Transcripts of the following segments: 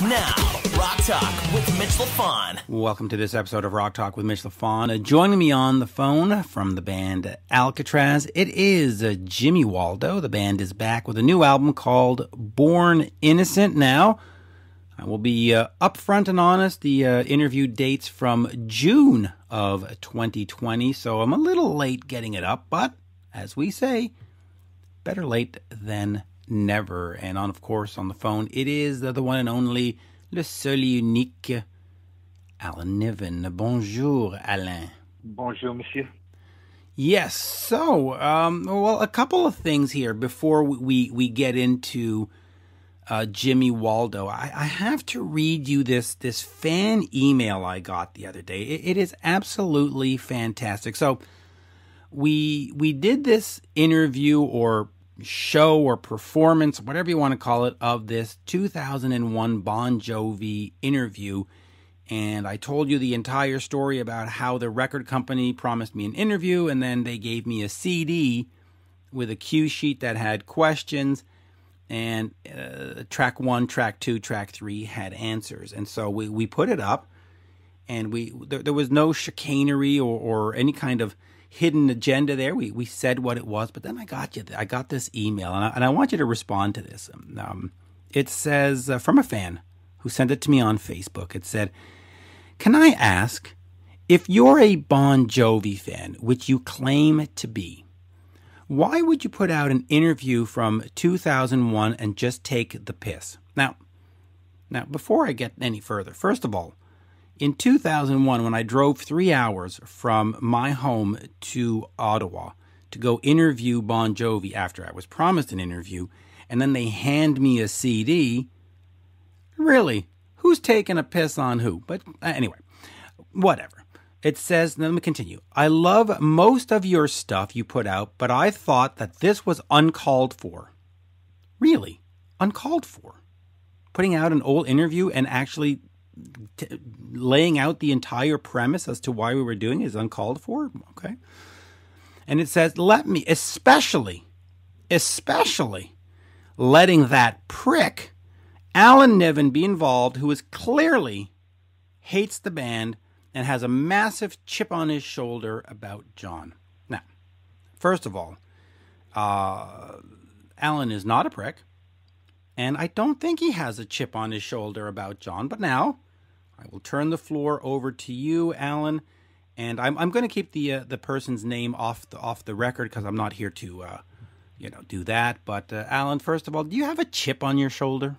Now, Rock Talk with Mitch Lafon. Welcome to this episode of Rock Talk with Mitch Lafon. Joining me on the phone from the band Alcatrazz, it is Jimmy Waldo. The band is back with a new album called Born Innocent. Now, I will be upfront and honest. The interview dates from June of 2020, so I'm a little late getting it up, but as we say, better late than never. And of course, on the phone, it is the one and only, le seul et unique, Alan Niven. Bonjour, Alain. Bonjour, monsieur. Yes, so, well, a couple of things here before we get into Jimmy Waldo. I have to read you this fan email I got the other day. It is absolutely fantastic. So, we did this interview or show or performance, whatever you want to call it, of this 2001 Bon Jovi interview. And I told you the entire story about how the record company promised me an interview, and then they gave me a CD with a cue sheet that had questions, and track 1, track 2, track 3 had answers. And so we put it up, and there was no chicanery or any kind of hidden agenda there. We said what it was, but then I got this email, and I want you to respond to this. It says, from a fan who sent it to me on Facebook, it said, "Can I ask, if you're a Bon Jovi fan, which you claim to be, why would you put out an interview from 2001 and just take the piss?" Now, before I get any further, first of all, in 2001, when I drove 3 hours from my home to Ottawa to go interview Bon Jovi after I was promised an interview, and then they hand me a CD, really, who's taking a piss on who? But anyway, whatever. It says, let me continue. "I love most of your stuff you put out, but I thought that this was uncalled for." Really? Uncalled for? Putting out an old interview and actually laying out the entire premise as to why we were doing it is uncalled for? Okay. And it says, especially letting that prick, Alan Niven, be involved, who is clearly hates the band and has a massive chip on his shoulder about John. Now, first of all, Alan is not a prick, and I don't think he has a chip on his shoulder about John. But now, I will turn the floor over to you, Alan, and I'm going to keep the person's name off the record because I'm not here to do that. But Alan, first of all, do you have a chip on your shoulder?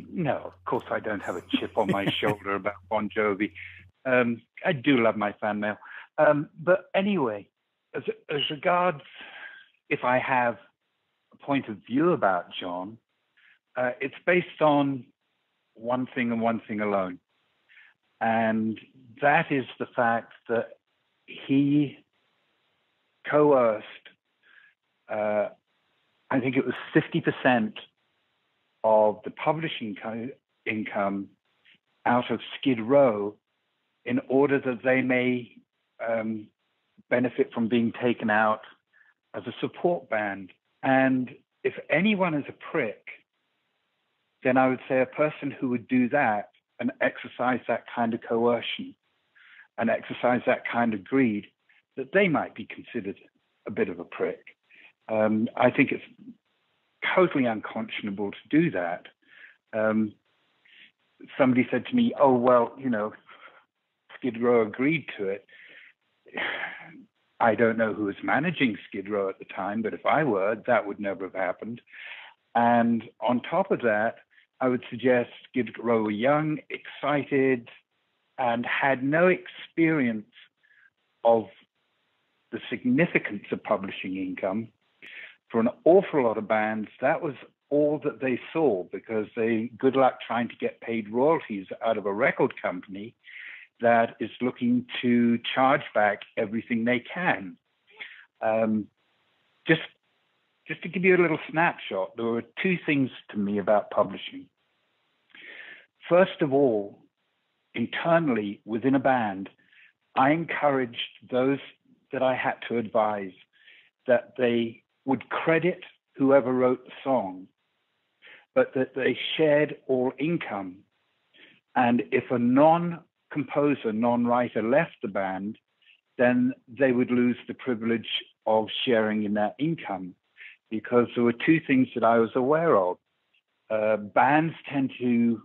No, of course I don't have a chip on my shoulder about Bon Jovi. I do love my fan mail. But anyway, as regards if I have a point of view about John, it's based on one thing and one thing alone. And that is the fact that he coerced, I think it was 50% of the publishing income out of Skid Row in order that they may benefit from being taken out as a support band. And if anyone is a prick, then I would say a person who would do that and exercise that kind of coercion and exercise that kind of greed, that they might be considered a bit of a prick. I think it's totally unconscionable to do that. Somebody said to me, "Oh, well, Skid Row agreed to it." I don't know who was managing Skid Row at the time, but if I were, that would never have happened. And on top of that, I would suggest Skid Row were young, excited, and had no experience of the significance of publishing income. For an awful lot of bands, that was all that they saw, because good luck trying to get paid royalties out of a record company that is looking to charge back everything they can. Just to give you a little snapshot, there were two things to me about publishing. First of all, internally within a band, I encouraged those that I had to advise that they would credit whoever wrote the song, but that they shared all income And if a non-composer, non-writer left the band, then they would lose the privilege of sharing in that income, because there were two things that I was aware of. Bands tend to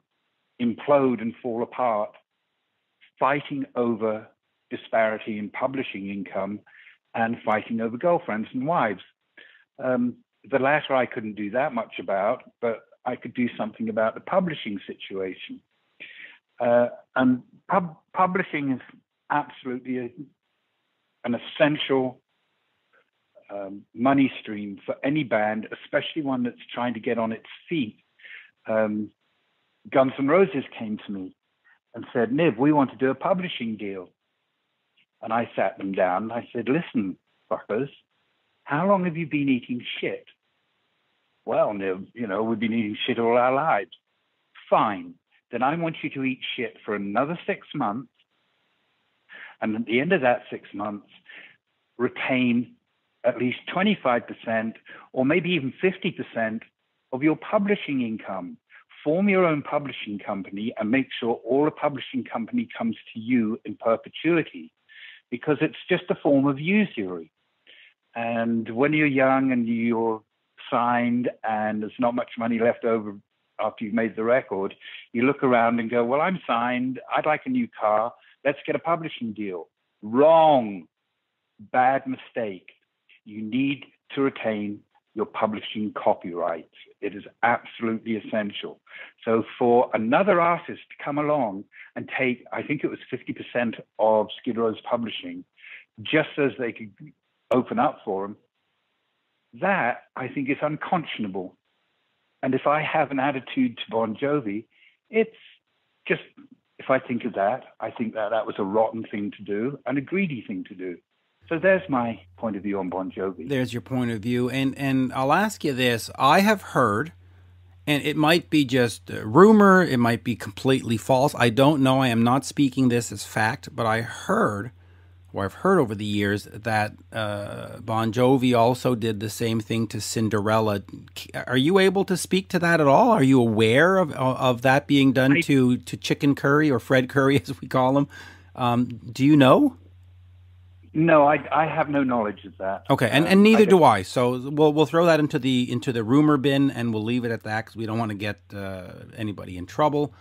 implode and fall apart, fighting over disparity in publishing income and fighting over girlfriends and wives. The latter I couldn't do that much about, but I could do something about the publishing situation. And publishing is absolutely an essential money stream for any band, especially one that's trying to get on its feet. Guns N' Roses came to me and said, Niv, we want to do a publishing deal. And I sat them down and I said, listen, fuckers, how long have you been eating shit? Well, Niv, we've been eating shit all our lives. Fine. Then I want you to eat shit for another 6 months. And at the end of that 6 months, retain at least 25% or maybe even 50% of your publishing income. Form your own publishing company and make sure all the publishing company comes to you in perpetuity, because it's just a form of usury. And when you're young and you're signed and there's not much money left over after you've made the record, you look around and go, well, I'm signed. I'd like a new car. Let's get a publishing deal. Wrong. Bad mistake. You need to retain your publishing copyrights. It is absolutely essential. So for another artist to come along and take, I think it was 50% of Skid Row's publishing, just as they could open up for him, that I think is unconscionable. And if I have an attitude to Bon Jovi, it's just, if I think of that, I think that that was a rotten thing to do and a greedy thing to do. So there's my point of view on Bon Jovi. There's your point of view. And I'll ask you this. I have heard, and it might be just a rumor, it might be completely false. I don't know. I am not speaking this as fact, but I've heard over the years that Bon Jovi also did the same thing to Cinderella. Are you able to speak to that at all? Are you aware of that being done to Chicken Curry, or Fred Curry as we call him? Do you know? No, I have no knowledge of that. Okay, and neither do I. So we'll throw that into the rumor bin, and we'll leave it at that because we don't want to get anybody in trouble.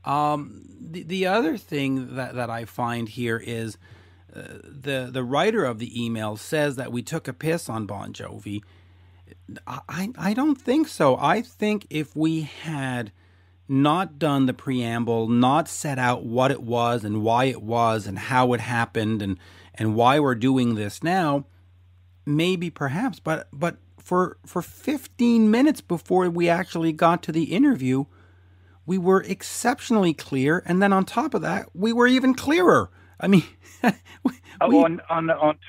The other thing that I find here is the writer of the email says that we took a piss on Bon Jovi. I don't think so. I think if we had not done the preamble, not set out what it was and why it was and how it happened and why we're doing this now, maybe perhaps, but for 15 minutes before we actually got to the interview, we were exceptionally clear, and then on top of that, we were even clearer. I mean, on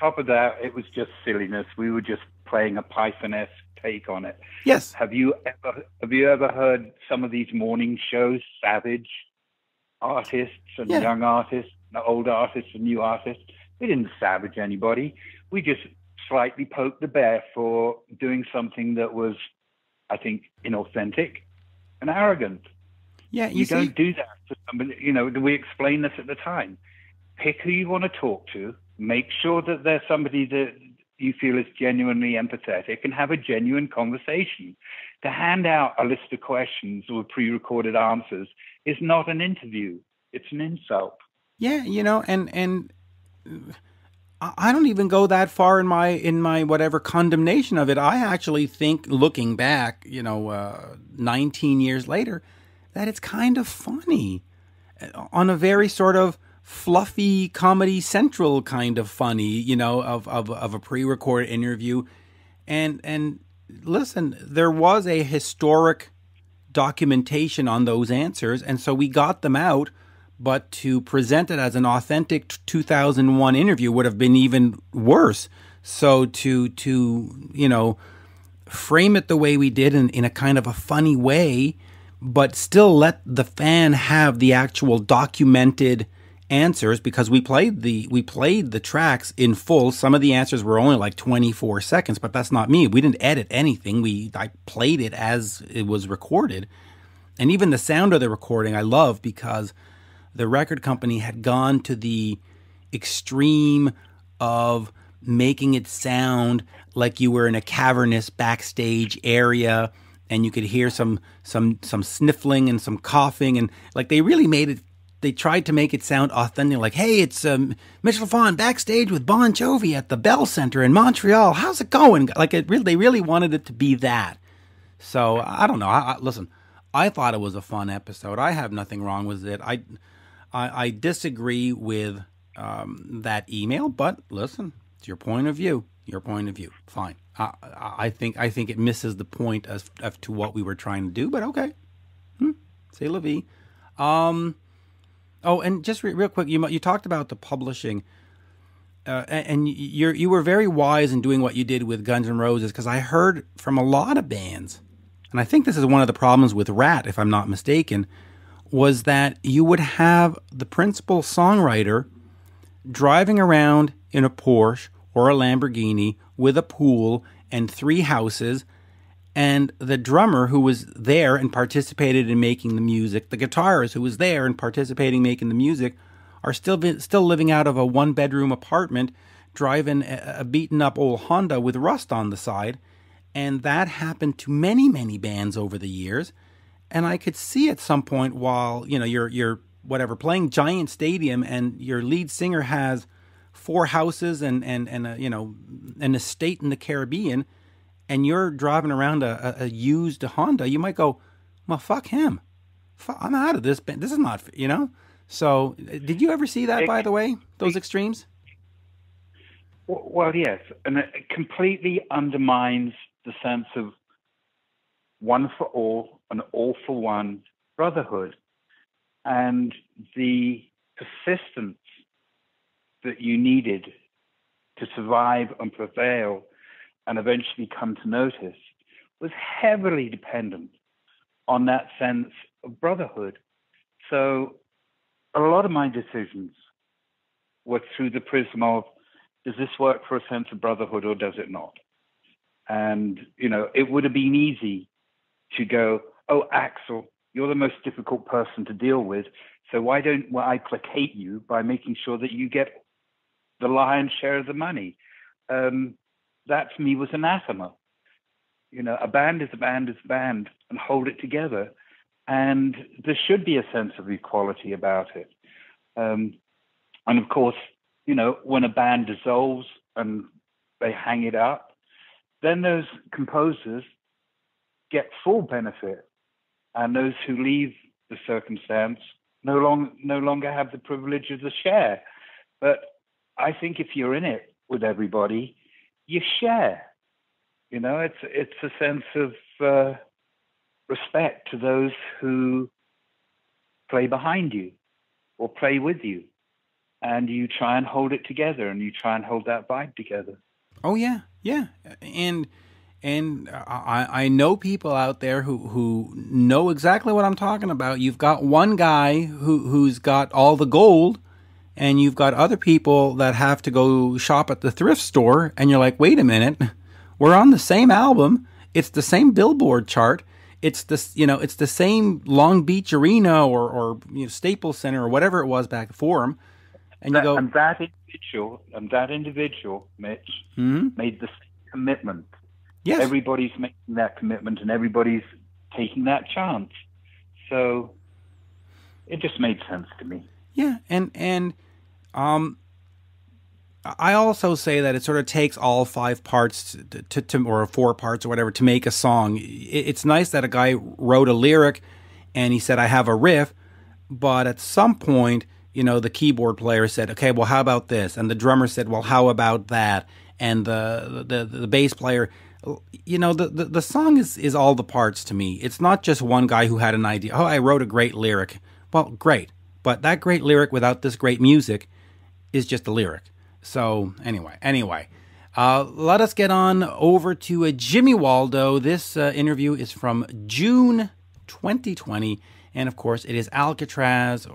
top of that, it was just silliness. We were just playing a Python-esque take on it. Yes. Have you ever heard some of these morning shows, savage artists and young artists, old artists and new artists? We didn't savage anybody. We just slightly poked the bear for doing something that was, I think, inauthentic and arrogant. Yeah, you don't do that to somebody. We explained this at the time. Pick who you want to talk to. Make sure that there's somebody that you feel is genuinely empathetic, and have a genuine conversation. To hand out a list of questions or pre-recorded answers is not an interview. It's an insult. Yeah, and I don't even go that far in my whatever condemnation of it. I actually think, looking back, 19 years later, that it's kind of funny on a very sort of fluffy Comedy Central kind of funny, of a pre-recorded interview. And listen, there was a historic documentation on those answers, and so we got them out. But to present it as an authentic 2001 interview would have been even worse. So to frame it the way we did in a kind of a funny way, but still let the fan have the actual documented answers, because we played the tracks in full. Some of the answers were only like 24 seconds, but that's not me. We didn't edit anything. I played it as it was recorded. And even the sound of the recording I love, because the record company had gone to the extreme of making it sound like you were in a cavernous backstage area, and you could hear some sniffling and some coughing, and like they really made it. They tried to make it sound authentic, like, "Hey, it's Mitch Lafon backstage with Bon Jovi at the Bell Center in Montreal. How's it going?" Like they really wanted it to be that. So I don't know. Listen, I thought it was a fun episode. I have nothing wrong with it. I disagree with that email, but listen, it's your point of view. Your point of view. Fine. I think it misses the point as to what we were trying to do, but okay. C'est la vie. Oh, and just real quick, you talked about the publishing, and you were very wise in doing what you did with Guns N' Roses, because I heard from a lot of bands, and I think this is one of the problems with Rat, if I'm not mistaken, was that you would have the principal songwriter driving around in a Porsche or a Lamborghini with a pool and 3 houses, and the drummer who was there and participated in making the music, the guitarist who was there and participating in making the music, are still living out of a 1-bedroom apartment, driving a beaten-up old Honda with rust on the side. And that happened to many, many bands over the years. And I could see at some point, while you're playing Giant Stadium, and your lead singer has 4 houses and an estate in the Caribbean, and you're driving around a used Honda, you might go, "Well, fuck him. I'm out of this. This is not, So, did you ever see that, by the way, those extremes? Well, yes. And it completely undermines the sense of one for all and all for one brotherhood. And the persistence that you needed to survive and prevail and eventually come to notice was heavily dependent on that sense of brotherhood. So a lot of my decisions were through the prism of, does this work for a sense of brotherhood or does it not? And, it would have been easy to go, "Oh, Axl, you're the most difficult person to deal with, so why don't I placate you by making sure that you get the lion's share of the money?" That to me was anathema. A band is a band is a band, and hold it together. And there should be a sense of equality about it. And of course, when a band dissolves and they hang it up, then those composers get full benefit. And those who leave the circumstance no longer have the privilege of the share. But I think if you're in it with everybody, you share. It's a sense of respect to those who play behind you or play with you, and you try and hold it together, and you try and hold that vibe together. Oh yeah, and I know people out there who know exactly what I'm talking about. You've got one guy who's got all the gold, and you've got other people that have to go shop at the thrift store, and you're like, wait a minute, we're on the same album, it's the same Billboard chart, it's the same Long Beach Arena or Staples Center or whatever it was back Forum, and you go, and that individual, Mitch, made the same commitment. Yes, everybody's making that commitment, and everybody's taking that chance. So it just made sense to me. Yeah, and I also say that it sort of takes all 5 parts to or 4 parts or whatever to make a song. It's nice that a guy wrote a lyric and he said, I have a riff, but at some point, the keyboard player said, okay, well, how about this? And the drummer said, well, how about that? And the bass player, the song is all the parts to me. It's not just one guy who had an idea. Oh, I wrote a great lyric. Well, great. But that great lyric without this great music is just a lyric. So anyway, let us get on over to Jimmy Waldo. This interview is from June 2020. And of course, it is Alcatrazz.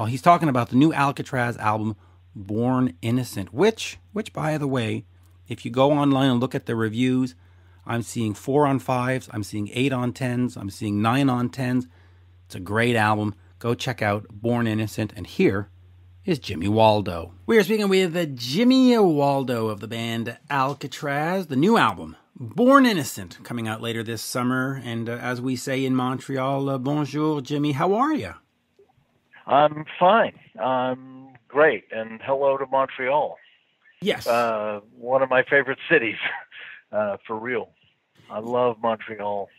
He's talking about the new Alcatrazz album, Born Innocent, which by the way, if you go online and look at the reviews, I'm seeing 4 on 5s. I'm seeing 8 on 10s. I'm seeing 9 on 10s. It's a great album. Go check out Born Innocent. And here is Jimmy Waldo. We are speaking with Jimmy Waldo of the band Alcatrazz. The new album, Born Innocent, coming out later this summer. And as we say in Montreal, bonjour, Jimmy. How are you? I'm fine. I'm great. And hello to Montreal. Yes. One of my favorite cities, for real. I love Montreal.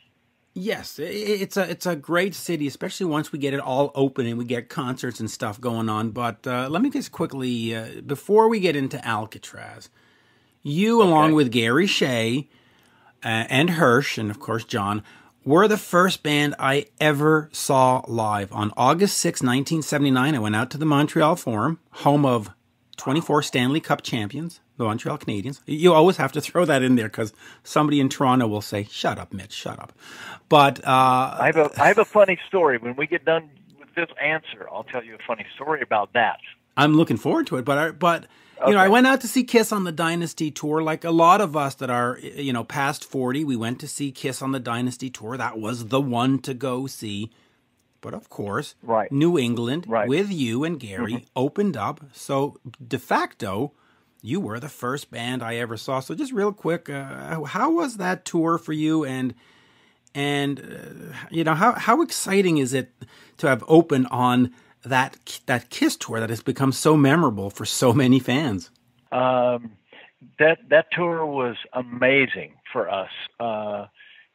Yes, it's a great city, especially once we get it all open and we get concerts and stuff going on. But let me just quickly, before we get into Alcatrazz, you, along with Gary Shea and Hirsch, and of course John, were the first band I ever saw live. On August 6, 1979, I went out to the Montreal Forum, home of 24 Stanley Cup champions, the Montreal Canadiens. You always have to throw that in there because somebody in Toronto will say, "Shut up, Mitch, shut up." But I have a funny story. When we get done with this answer, I'll tell you a funny story about that. I'm looking forward to it. But you know, I went out to see Kiss on the Dynasty tour, like a lot of us that are past 40. We went to see Kiss on the Dynasty tour. That was the one to go see. But of course, New England with you and Gary opened up. So de facto, you were the first band I ever saw. So just real quick, how was that tour for you? And how exciting is it to have opened on that Kiss tour that has become so memorable for so many fans? That tour was amazing for us.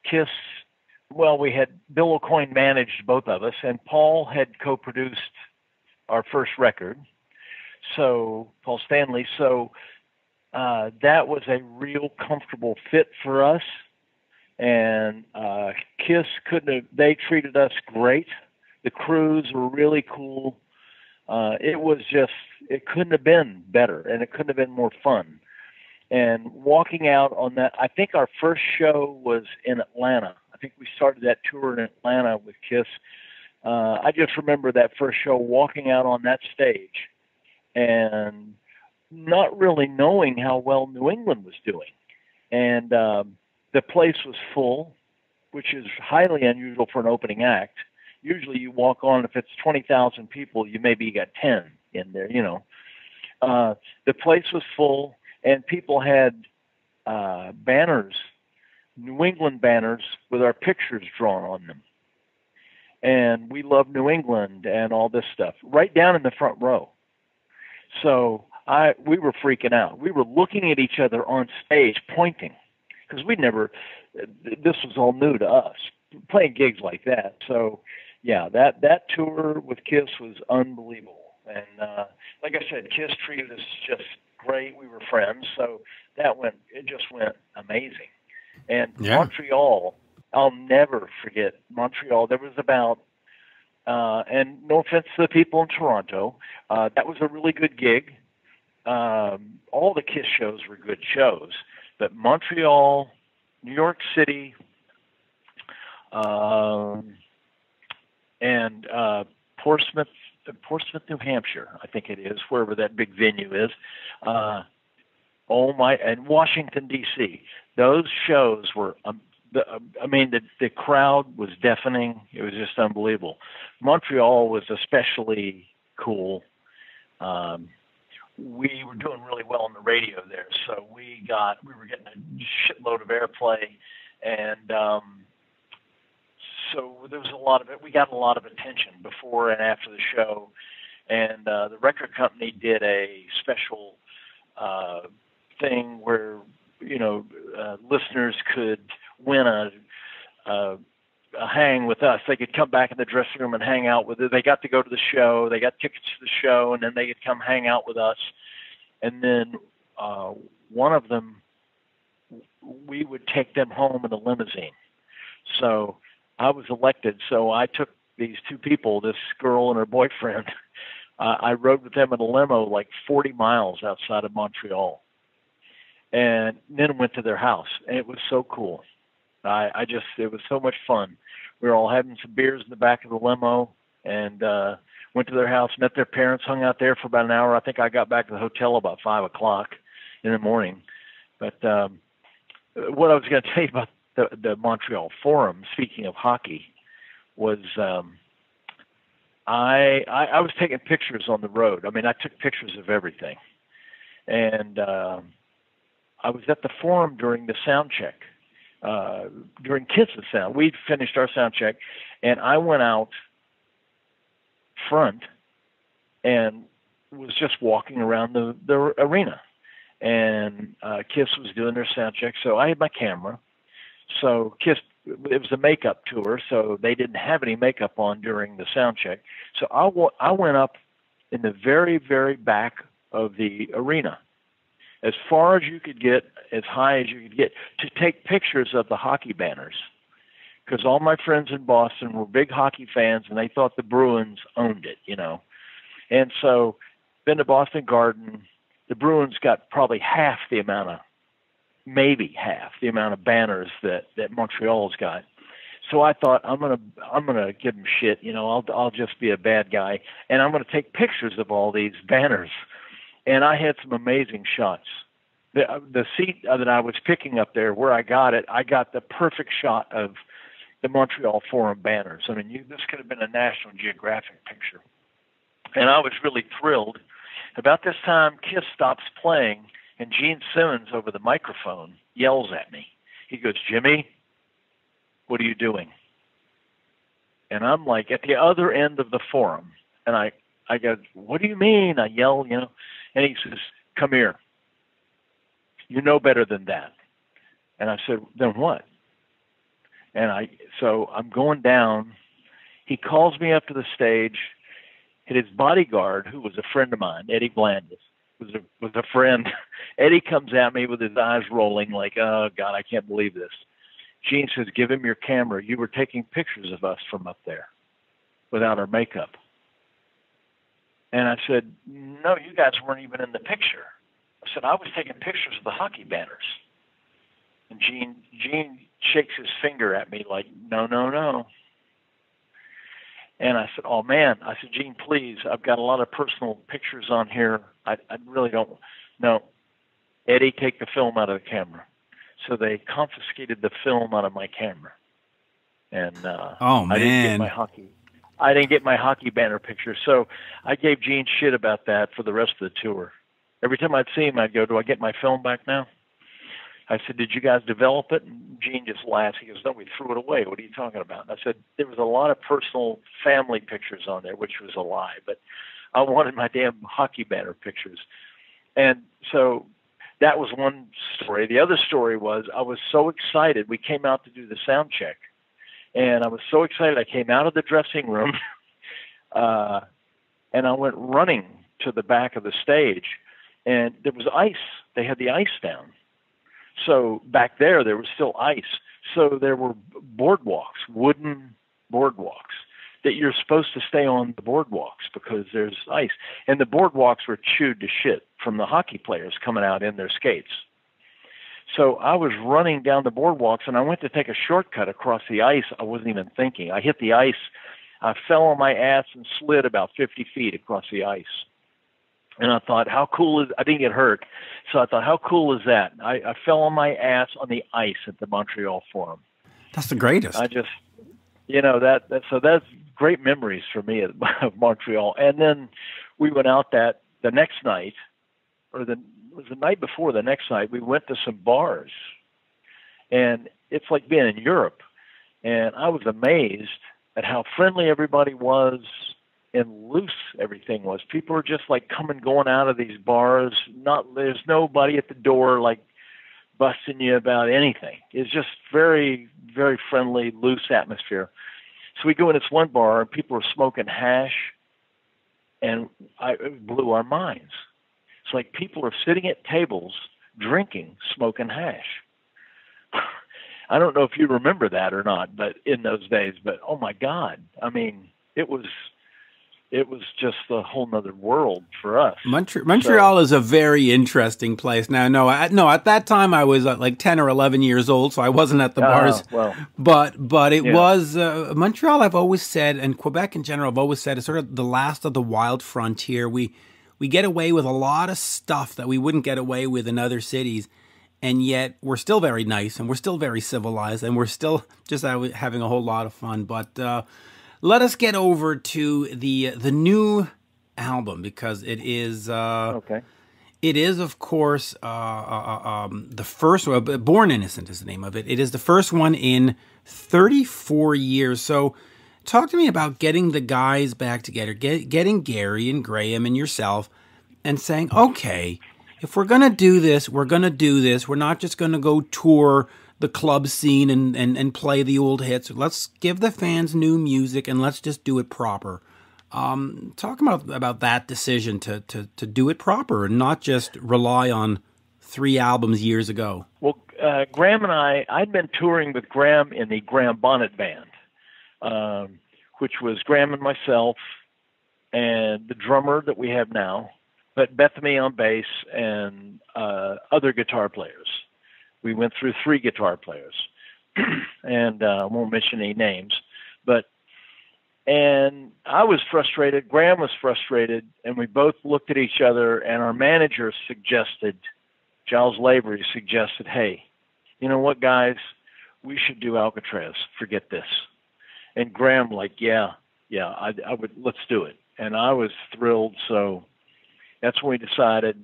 Kiss. Well, we had Bill Aucoin managed both of us, and Paul had co-produced our first record. So Paul Stanley. So that was a real comfortable fit for us. And Kiss they treated us great. The crews were really cool. It couldn't have been better, and it couldn't have been more fun. And walking out on that, I think our first show was in Atlanta. I think we started that tour in Atlanta with Kiss. I just remember that first show, walking out on that stage and not really knowing how well New England was doing. And the place was full, which is highly unusual for an opening act. Usually you walk on, if it's 20,000 people, you maybe got 10 in there, The place was full, and people had banners, New England banners with our pictures drawn on them. And we love New England and all this stuff, right down in the front row. So we were freaking out. We were looking at each other on stage, pointing, because this was all new to us, playing gigs like that. So, yeah, that tour with Kiss was unbelievable. And like I said, Kiss treated us just great. We were friends, so it just went amazing. And Montreal, I'll never forget Montreal. There was about, and no offense to the people in Toronto, that was a really good gig. All the Kiss shows were good shows, but Montreal, New York City, and Portsmouth, New Hampshire, I think it is, wherever that big venue is. And Washington, D.C. Those shows were, the crowd was deafening. It was just unbelievable. Montreal was especially cool. We were doing really well on the radio there, so we were getting a shitload of airplay, and so there was a lot of it. We got a lot of attention before and after the show, and the record company did a special thing where listeners could win a hang with us. They could come back in the dressing room and hang out with it. They got to go to the show. They got tickets to the show, and then they could come hang out with us. And then one of them, we would take them home in a limousine. So I was elected. So I took these two people, this girl and her boyfriend. I rode with them in a limo like 40 miles outside of Montreal, and then went to their house. And it was so cool. It was so much fun. We were all having some beers in the back of the limo, and went to their house, met their parents, hung out there for about an hour. I think I got back to the hotel about 5 o'clock in the morning. But what I was going to tell you about the Montreal Forum, speaking of hockey, was I was taking pictures on the road. I mean, I took pictures of everything. And I was at the Forum during the sound check, during Kiss's sound. We'd finished our sound check, and I went out front and was just walking around the arena. And Kiss was doing their sound check, so I had my camera. So Kiss, it was a makeup tour, so they didn't have any makeup on during the sound check. So I went up in the very, very back of the arena, as far as you could get, as high as you could get, to take pictures of the hockey banners. Because all my friends in Boston were big hockey fans, and they thought the Bruins owned it, you know. And so, been to Boston Garden, the Bruins got probably maybe half the amount of banners that Montreal's got. So I thought, I'm gonna give them shit, you know. I'll just be a bad guy, and I'm gonna take pictures of all these banners. And I had some amazing shots. The seat that I was picking up there, where I got the perfect shot of the Montreal Forum banners. I mean, this could have been a National Geographic picture. And I was really thrilled. About this time, Kiss stops playing, and Gene Simmons over the microphone yells at me. He goes, "Jimmy, what are you doing?" And I'm like at the other end of the Forum, and I go, "What do you mean?" I yell, you know. And he says, "Come here. You know better than that." And I said, "Then what?" And so I'm going down. He calls me up to the stage, and his bodyguard, who was a friend of mine, Eddie Blandis, was a friend. Eddie comes at me with his eyes rolling like, "Oh, God, I can't believe this." Gene says, "Give him your camera. You were taking pictures of us from up there without our makeup." And I said, "No, you guys weren't even in the picture." I said, "I was taking pictures of the hockey banners." And Gene shakes his finger at me like, "No, no, no." And I said, "Oh, man." I said, "Gene, please, I've got a lot of personal pictures on here. I really don't." "No, Eddie, take the film out of the camera." So they confiscated the film out of my camera. And oh, man. I didn't get my hockey banner picture. So I gave Gene shit about that for the rest of the tour. Every time I'd see him, I'd go, "Do I get my film back now?" I said, "Did you guys develop it?" And Gene just laughs. He goes, "No, we threw it away. What are you talking about?" And I said, "There was a lot of personal family pictures on there," which was a lie, but I wanted my damn hockey banner pictures. And so that was one story. The other story was I was so excited. We came out to do the sound check. And I was so excited. I came out of the dressing room, and I went running to the back of the stage. And there was ice. They had the ice down. So back there was still ice. So there were boardwalks, wooden boardwalks, that you're supposed to stay on the boardwalks because there's ice. And the boardwalks were chewed to shit from the hockey players coming out in their skates. So I was running down the boardwalks, and I went to take a shortcut across the ice. I wasn't even thinking. I hit the ice. I fell on my ass and slid about 50 feet across the ice. And I thought, how cool is – I didn't get hurt. So I thought, how cool is that? I fell on my ass on the ice at the Montreal Forum. That's the greatest. I just – you know, so that's great memories for me of Montreal. And then we went out the next night, or it was the night before the next night, we went to some bars. And it's like being in Europe. And I was amazed at how friendly everybody was and loose everything was. People were just like going out of these bars. There's nobody at the door like busting you about anything. It's just very, very friendly, loose atmosphere. So we go in this one bar and people were smoking hash, and it blew our minds. It's like people are sitting at tables, drinking, smoking hash. I don't know if you remember that or not, but in those days, but oh my God. I mean, it was just a whole nother world for us. Montreal is a very interesting place. Now, no, at that time I was like 10 or 11 years old, so I wasn't at the bars. Well, but it was Montreal. I've always said, and Quebec in general, I've always said, is sort of the last of the wild frontier. We get away with a lot of stuff that we wouldn't get away with in other cities. and yet we're still very nice, and we're still very civilized, and we're still just having a whole lot of fun. But let us get over to the new album, because it is Okay. It is, of course, the first one. Born Innocent is the name of it. It is the first one in 34 years. So talk to me about getting the guys back together, getting Gary and Graham and yourself, and saying, okay, if we're going to do this, we're going to do this. We're not just going to go tour the club scene and play the old hits. Let's give the fans new music, and let's just do it proper. Talk about that decision to do it proper and not just rely on 3 albums years ago. Well, Graham and I'd been touring with Graham in the Graham Bonnet Band, which was Graham and myself and the drummer that we have now, but Bethany on bass and other guitar players. We went through 3 guitar players, and I won't mention any names, and I was frustrated, Graham was frustrated, and we both looked at each other, and our manager suggested, Giles Lavery suggested, hey, you know what, guys, we should do Alcatrazz, forget this. And Graham I would, let's do it. And I was thrilled, so that's when we decided.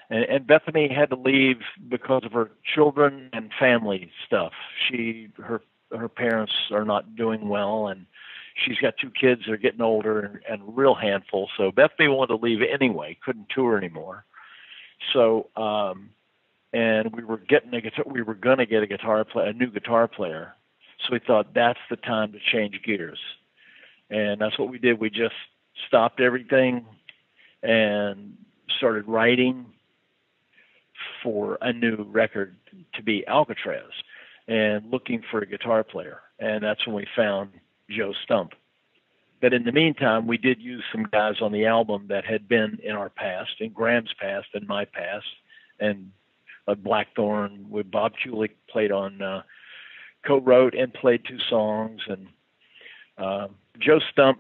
And Bethany had to leave because of her children and family stuff. Her parents are not doing well, and she's got 2 kids that are getting older and a real handful. So Bethany wanted to leave anyway, couldn't tour anymore. So, and we were going to get a new guitar player. So we thought that's the time to change gears. And that's what we did. We just stopped everything and started writing for a new record to be Alcatrazz and looking for a guitar player. And that's when we found Joe Stump. But in the meantime, we did use some guys on the album that had been in our past, in Graham's past and my past, and Blackthorn with Bob Kulick played on, co-wrote and played 2 songs, and Joe Stump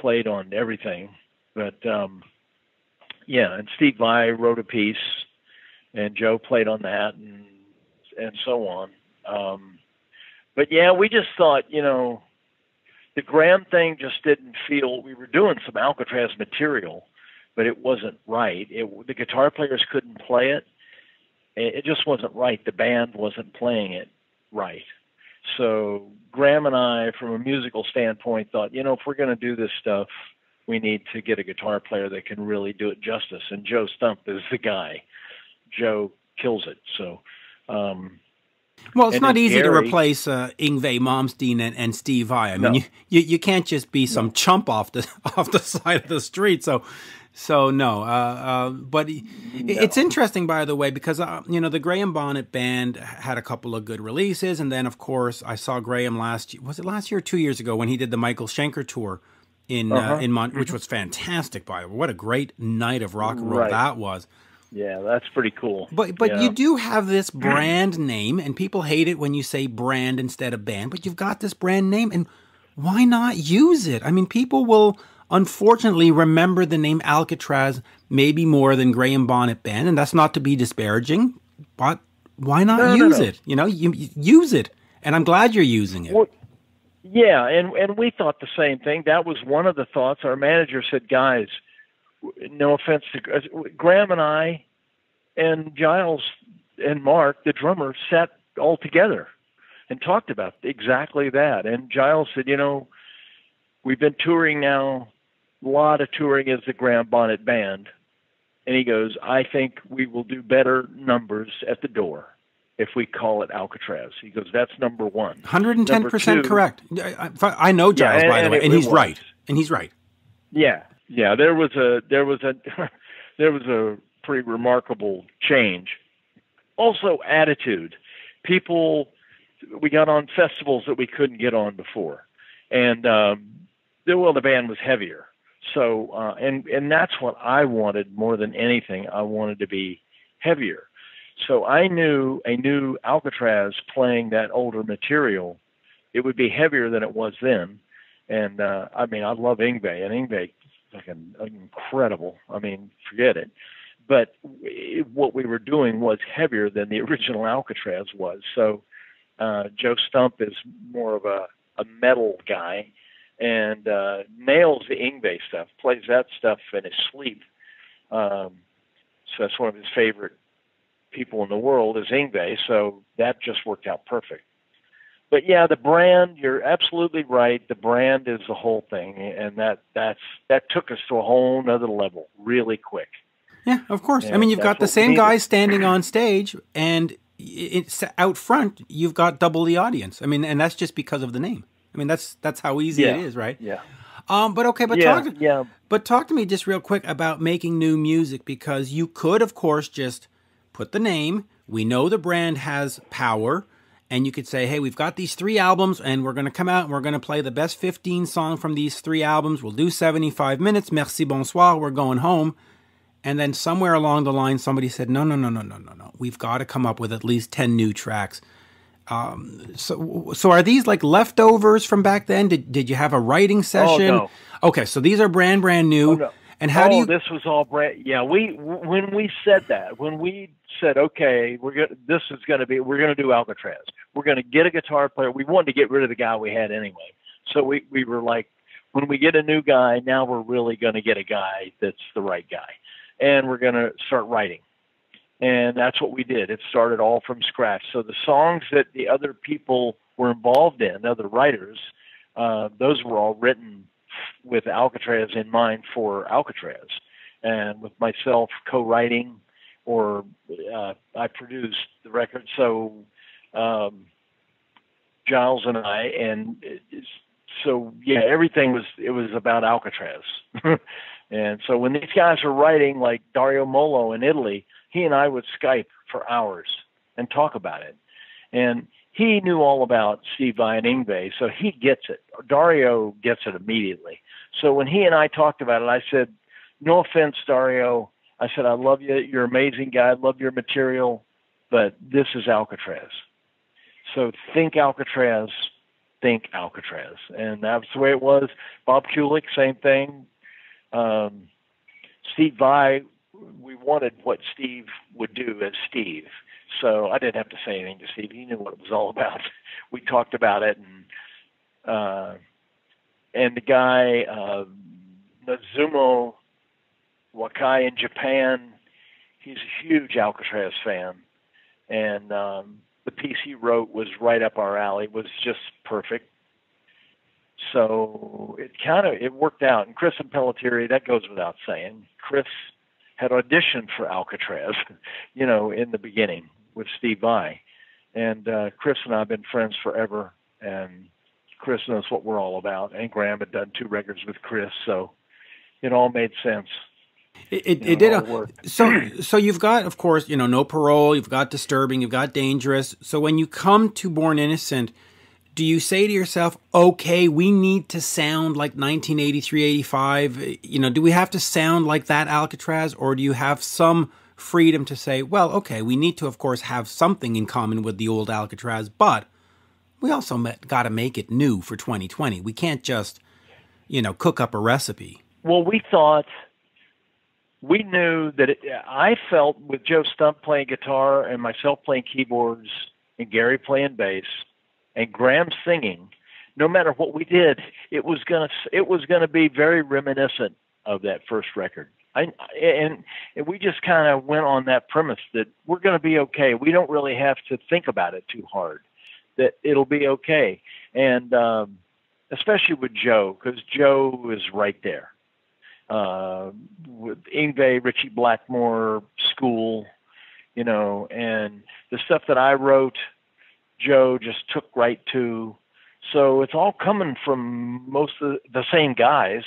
played on everything. But and Steve Vai wrote a piece, and Joe played on that, and so on. But yeah, we just thought, the Graham thing just didn't feel, we were doing some Alcatrazz material, but it wasn't right. The guitar players couldn't play it. It just wasn't right. The band wasn't playing it right. So Graham and I, from a musical standpoint, thought, if we're going to do this stuff, we need to get a guitar player that can really do it justice. And Joe Stump is the guy. Joe kills it. So, well, it's not easy to replace Yngwie Malmsteen and Steve Vai. I mean, you can't just be some chump off the side of the street. So no. But it's interesting, by the way, because the Graham Bonnet Band had a couple of good releases, and then of course I saw Graham last year. Was it last year or 2 years ago when he did the Michael Schenker tour in which was fantastic. By the way, what a great night of rock and roll that was. Yeah, that's pretty cool. But you do have this brand name, and people hate it when you say brand instead of band, but you've got this brand name, and why not use it? I mean, people will unfortunately remember the name Alcatrazz maybe more than Graham Bonnet Band, and that's not to be disparaging, but why not use it? You use it, and I'm glad you're using it. Well, yeah, and we thought the same thing. That was one of the thoughts. Our manager said, guys, no offense to Graham and I and Giles and Mark, the drummer, sat all together and talked about exactly that. And Giles said, we've been touring now, a lot of touring as the Graham Bonnet Band. And he goes, I think we will do better numbers at the door if we call it Alcatrazz. He goes, that's number 1. 110% correct. I know Giles, by the way, and he's right. And he's right. Yeah. Yeah, there was a pretty remarkable change. Also, attitude. People, we got on festivals that we couldn't get on before, and the band was heavier. So, and that's what I wanted more than anything. I wanted to be heavier. So I knew a new Alcatrazz playing that older material, it would be heavier than it was then. And I love Yngwie, and Yngwie. Incredible. I mean, forget it. but what we were doing was heavier than the original Alcatrazz was. So Joe Stump is more of a metal guy, and nails the Yngwie stuff, plays that stuff in his sleep. So that's one of his favorite people in the world is Yngwie, so that just worked out perfect. But yeah, the brand, you're absolutely right. The brand is the whole thing, and that took us to a whole nother level really quick. Yeah, of course. And I mean, you've got the same guys standing on stage, and it's out front, you've got double the audience. I mean, and that's just because of the name. I mean, that's how easy it is, right? Yeah. But talk to me just real quick about making new music, because you could, of course, just put the name. We know the brand has power, and you could say, hey, we've got these 3 albums, and we're going to come out and we're going to play the best 15 songs from these 3 albums. We'll do 75 minutes. Merci, bonsoir. We're going home. And then somewhere along the line, somebody said, no. We've got to come up with at least 10 new tracks. So are these like leftovers from back then? Did you have a writing session? Oh, no. Okay, so these are brand new. Oh, no. And how do you? This was all brand. Yeah, when we said, okay, we're going to do Alcatrazz. We're going to get a guitar player. We wanted to get rid of the guy we had anyway. So we were like, when we get a new guy, now we're really going to get a guy that's the right guy, and we're going to start writing. And that's what we did. It started all from scratch. So the songs that the other people were involved in, other writers, those were all written with Alcatrazz in mind for Alcatrazz, and with myself co-writing, or I produced the record. So Giles and I, and so yeah, everything was about Alcatrazz. And so when these guys were writing, like Dario Molo in Italy, he and I would Skype for hours and talk about it. And he knew all about Steve Vai and Yngwie, so he gets it. Dario gets it immediately. So when he and I talked about it, I said, no offense, Dario. I said, I love you. You're an amazing guy. I love your material, but this is Alcatrazz. So think Alcatrazz, think Alcatrazz. And that's the way it was. Bob Kulick, same thing. Steve Vai, we wanted what Steve would do as Steve. So I didn't have to say anything to Steve. He knew what it was all about. We talked about it, and the guy, Nazumo Wakai in Japan, he's a huge Alcatrazz fan. And the piece he wrote was right up our alley, was just perfect. So it worked out. And Chris and Pelletieri, that goes without saying. Chris had auditioned for Alcatrazz, in the beginning with Steve Vai. And Chris and I have been friends forever, and Chris knows what we're all about. And Graham had done 2 records with Chris, so it all made sense. It did. So you've got, of course, No Parole, you've got Disturbing, you've got Dangerous. So when you come to Born Innocent, do you say to yourself, okay, we need to sound like 1983, 85? Do we have to sound like that Alcatrazz, or do you have some freedom to say, well, okay, we need to, of course, have something in common with the old Alcatrazz, but we also got to make it new for 2020. We can't just, cook up a recipe. Well, we knew that I felt with Joe Stump playing guitar and myself playing keyboards and Gary playing bass and Graham singing, no matter what we did, it was gonna be very reminiscent of that first record. And we just kind of went on that premise that we're going to be okay. We don't really have to think about it too hard, that it'll be okay. And especially with Joe, because Joe is right there. With Yngwie, Richie Blackmore, School, and the stuff that I wrote, Joe just took right to. So it's all coming from most of the same guys.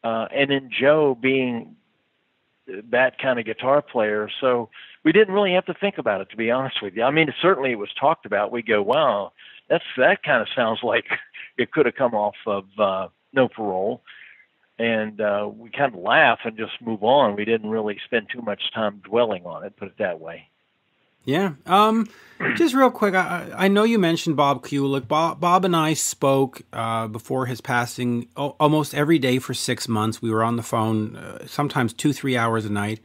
And in Joe being that kind of guitar player. So we didn't really have to think about it, to be honest with you. I mean, certainly it was talked about. We go, wow, that kind of sounds like it could have come off of No Parole. And we kind of laugh and just move on. We didn't really spend too much time dwelling on it, put it that way. Yeah. Just real quick, I know you mentioned Bob Kulick. Bob and I spoke before his passing almost every day for 6 months. We were on the phone sometimes 2-3 hours a night.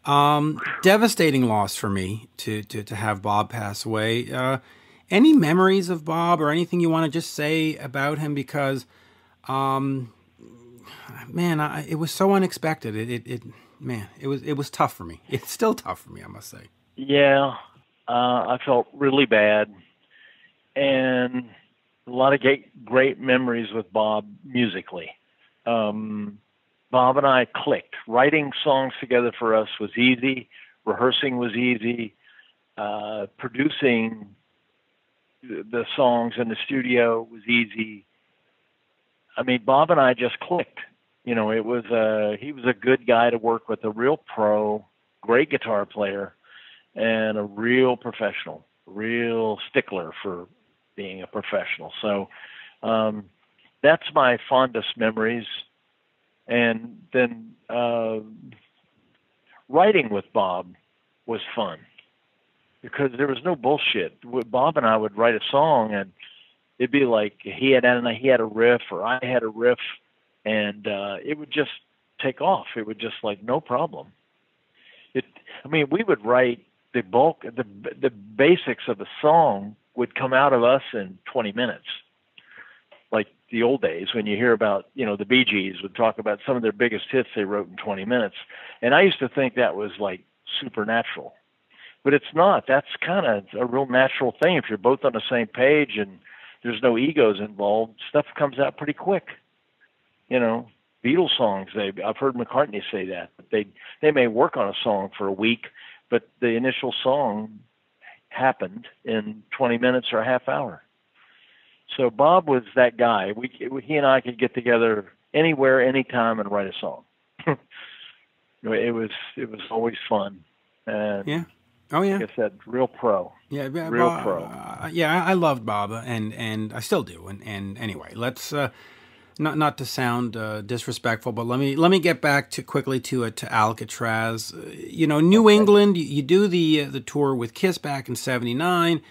Devastating loss for me to have Bob pass away. Any memories of Bob or anything you want to just say about him? Because, man, it was so unexpected. It was tough for me. It's still tough for me, I must say. Yeah, I felt really bad, and a lot of great memories with Bob musically. Bob and I clicked. Writing songs together for us was easy. Rehearsing was easy. Producing the songs in the studio was easy. I mean, Bob and I just clicked. You know, he was a good guy to work with, a real pro, great guitar player, and a real professional, real stickler for being a professional. So that's my fondest memories. And then writing with Bob was fun because there was no bullshit. Bob and I would write a song, and it'd be like he had a riff or I had a riff, and it would just take off. It would just like no problem. We would write the bulk, the basics of a song would come out of us in 20 minutes. Like the old days when you hear about, the Bee Gees would talk about some of their biggest hits they wrote in 20 minutes. And I used to think that was like supernatural, but it's not. That's kind of a real natural thing. If you're both on the same page and there's no egos involved, stuff comes out pretty quick. Beatles songs, I've heard McCartney say that. They may work on a song for a week, but the initial song happened in 20 minutes or a half hour. So Bob was that guy. He and I could get together anywhere, anytime, and write a song. It was always fun. And yeah. Oh yeah. Like I said, real pro. Yeah, real Bob, pro. I loved Bob, and I still do. And anyway, let's not to sound disrespectful, but let me get back quickly to Alcatrazz. New England. You do the tour with Kiss back in '79.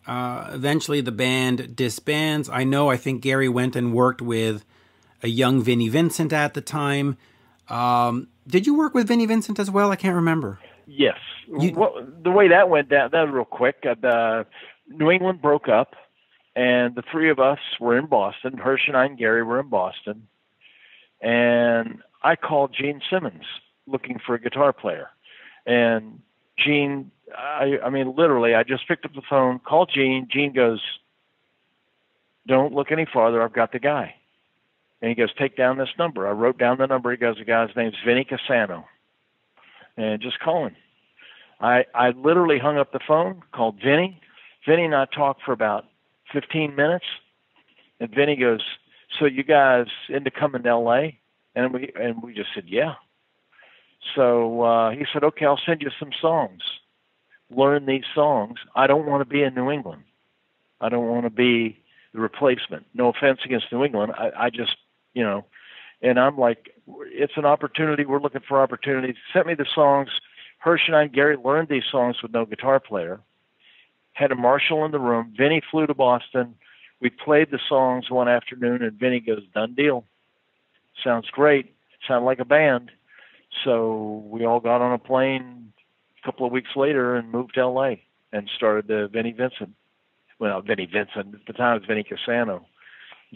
Eventually, the band disbands. I think Gary went and worked with a young Vinnie Vincent at the time. Did you work with Vinnie Vincent as well? I can't remember. Yes. The way that went down, that was real quick. New England broke up, and the three of us were in Boston. Hirsch and I and Gary were in Boston. And I called Gene Simmons looking for a guitar player. And Gene... literally, I just picked up the phone, called Gene. Gene goes, "Don't look any farther. I've got the guy." And he goes, "Take down this number." I wrote down the number. He goes, "The guy's name's Vinnie Vincent." And just call him. I literally hung up the phone, called Vinnie. Vinnie and I talked for about 15 minutes. And Vinnie goes, "So you guys into coming to L.A.?" And we just said, "Yeah." So he said, "Okay, I'll send you some songs. Learn these songs. I don't want to be in New England. I don't want to be the replacement. No offense against New England. I just, and I'm like, it's an opportunity. We're looking for opportunities. Sent me the songs. Hirsch and I and Gary learned these songs with no guitar player. Had a Marshall in the room. Vinnie flew to Boston. We played the songs one afternoon, and Vinnie goes, "Done deal. Sounds great. Sound like a band." So we all got on a plane a couple of weeks later and moved to L.A. and started the Vinnie Vincent. Well, Vinnie Vincent, at the time it was Vinnie Vincent.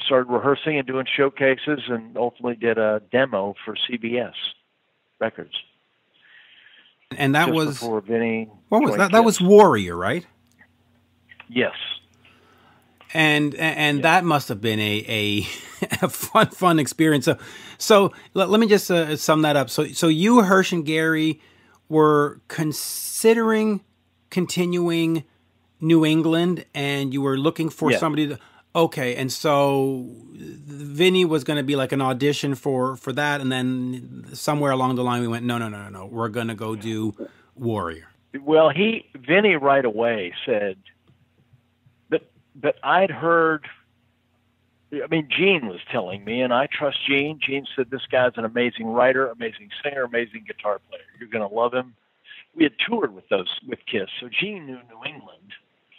Started rehearsing and doing showcases and ultimately did a demo for CBS Records. And that just was... before Vinnie... What was that? That was Warrior, right? Yes. And that must have been a fun experience. So let me just sum that up. So you, Hirsch, and Gary were considering continuing New England, and you were looking for somebody to... Okay, and so Vinnie was going to be like an audition for that, and then somewhere along the line we went, no, we're going to go do Warrior. Well, Vinnie right away said, but I'd heard... Gene was telling me, and I trust Gene. Gene said, "This guy's an amazing writer, amazing singer, amazing guitar player. You're going to love him." We had toured with Kiss, so Gene knew New England.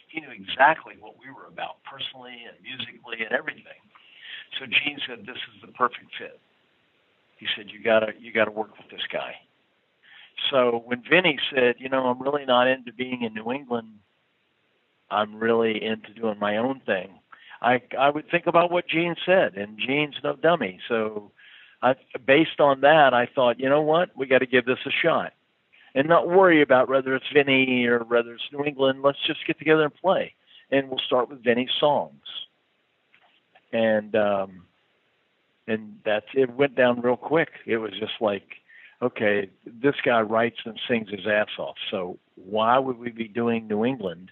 He knew exactly what we were about personally and musically and everything. So Gene said, "This is the perfect fit." He said, "You gotta work with this guy." So when Vinnie said, I'm really not into being in New England, I'm really into doing my own thing, I would think about what Gene said, and Gene's no dummy. So based on that, I thought, you know what, we got to give this a shot and not worry about whether it's Vinnie or whether it's New England. Let's just get together and play. And we'll start with Vinnie's songs. And that's, it went down real quick. It was just like, okay, this guy writes and sings his ass off. So why would we be doing New England?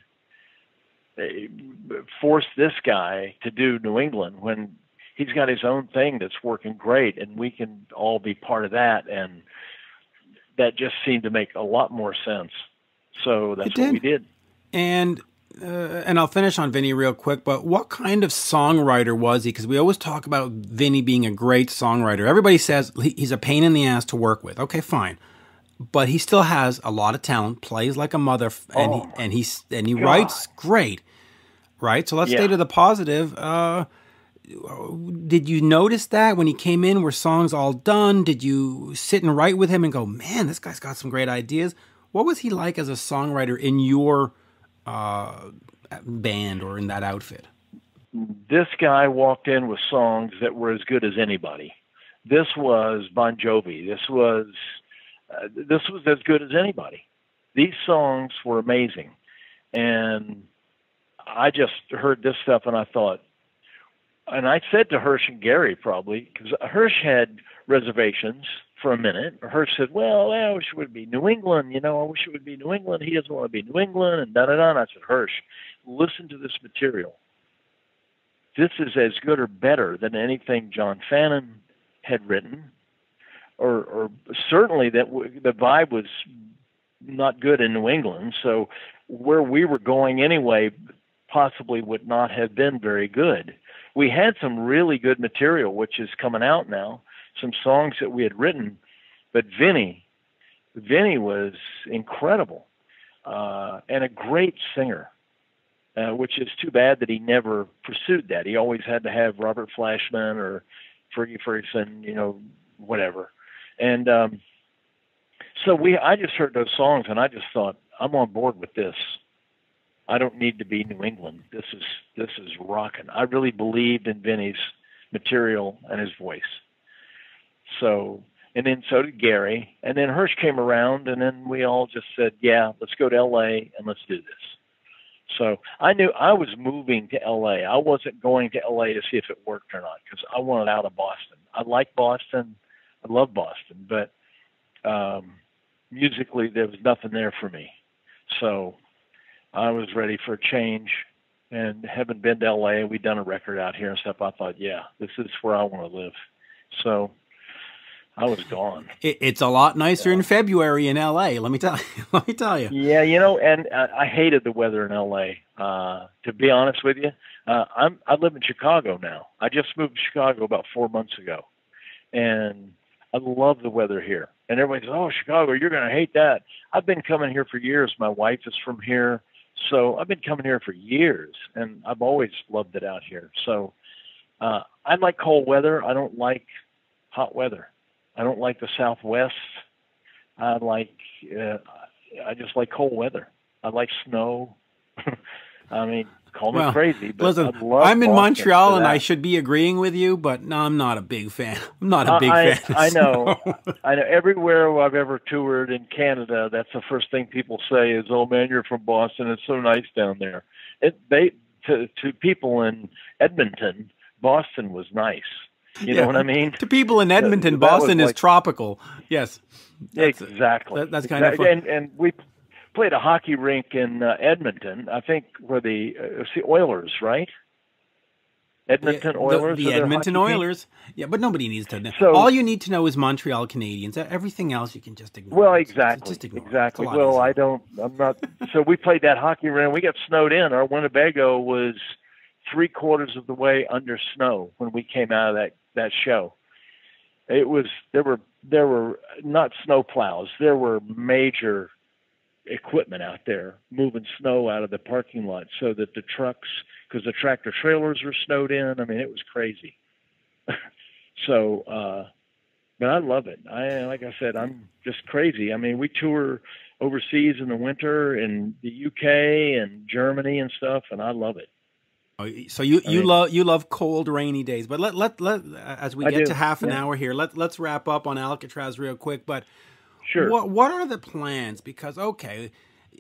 Force this guy to do New England when he's got his own thing that's working great, and we can all be part of that. And that just seemed to make a lot more sense. So that's what we did. And I'll finish on Vinnie real quick, but what kind of songwriter was he? Because we always talk about Vinnie being a great songwriter. Everybody says he's a pain in the ass to work with. Okay, fine. But he still has a lot of talent, plays like a mother, and he writes great, right? So let's stay to the positive. Did you notice that when he came in, were songs all done? Did you sit and write with him and go, man, this guy's got some great ideas? What was he like as a songwriter in your band or in that outfit? This guy walked in with songs that were as good as anybody. This was Bon Jovi. This was as good as anybody. These songs were amazing. And I just heard this stuff and I thought, and I said to Hirsch and Gary probably, because Hirsch had reservations for a minute. Hirsch said, well, I wish it would be New England. I wish it would be New England. He doesn't want to be New England and da-da-da. And I said, Hirsch, listen to this material. This is as good or better than anything John Fannin had written. Or certainly that the vibe was not good in New England. So where we were going anyway possibly would not have been very good. We had some really good material, which is coming out now, some songs that we had written. But Vinnie was incredible and a great singer, which is too bad that he never pursued that. He always had to have Robert Flashman or Fergie Ferguson, whatever. And so I just heard those songs and I just thought, I'm on board with this. I don't need to be New England. This is rocking. I really believed in Vinnie's material and his voice. So, and then so did Gary. And then Hirsch came around and then we all just said, yeah, let's go to L.A. and let's do this. So I knew I was moving to L.A. I wasn't going to L.A. to see if it worked or not because I wanted out of Boston. I like Boston. I love Boston, but musically there was nothing there for me. So I was ready for a change and having been to L.A. and we'd done a record out here and stuff, I thought, yeah, this is where I want to live. So I was gone. It's a lot nicer in February in L.A., let me tell you. Yeah, and I hated the weather in L.A., to be honest with you. I live in Chicago now. I just moved to Chicago about 4 months ago. And I love the weather here. And everybody says, oh, Chicago, you're going to hate that. I've been coming here for years. My wife is from here. So I've been coming here for years, and I've always loved it out here. So I like cold weather. I don't like hot weather. I don't like the Southwest. I just like cold weather. I like snow. I mean, call me crazy, but listen, I'm in Montreal and I should be agreeing with you, but no, I'm not a big fan. I'm not a big fan of I know. snow. I know. Everywhere I've ever toured in Canada, that's the first thing people say is, "Oh man, you're from Boston. It's so nice down there." To people in Edmonton, Boston was nice. You know what I mean? To people in Edmonton, Boston is tropical. Yes. Exactly. That's kind of fun. And we played a hockey rink in Edmonton. I think where the Oilers, right? Edmonton Oilers. The Edmonton Oilers. Yeah, but nobody needs to know. So, all you need to know is Montreal Canadiens. Everything else you can just ignore. Well, exactly. Just ignore. Exactly. Well, easier. I'm not. So we played that hockey rink. We got snowed in. Our Winnebago was 3/4 of the way under snow when we came out of that show. It was there were not snow plows. There were major equipment out there moving snow out of the parking lot so that the trucks, because the tractor trailers were snowed in. I mean, it was crazy. So But I love it. Like I said, I'm just crazy. I mean, we tour overseas in the winter in the UK and Germany and stuff, and I love it. So you love cold, rainy days. But let as we get to half an hour here, let's wrap up on Alcatrazz real quick. But sure, what are the plans? Because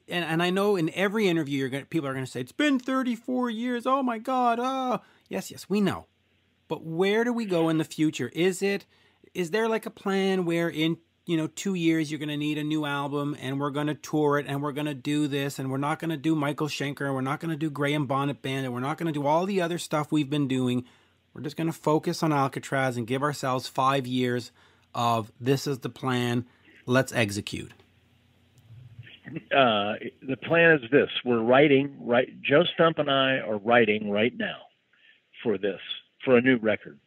and I know in every interview people are going to say it's been 34 years. Oh my God! Oh yes, we know. But where do we go in the future? Is there like a plan where in 2 years you're going to need a new album and we're going to tour it and we're going to do this and we're not going to do Michael Schenker and we're not going to do Graham Bonnet Band and we're not going to do all the other stuff we've been doing. We're just going to focus on Alcatrazz and give ourselves 5 years of this is the plan. Let's execute. The plan is this. We're writing, Joe Stump and I are writing right now for a new record.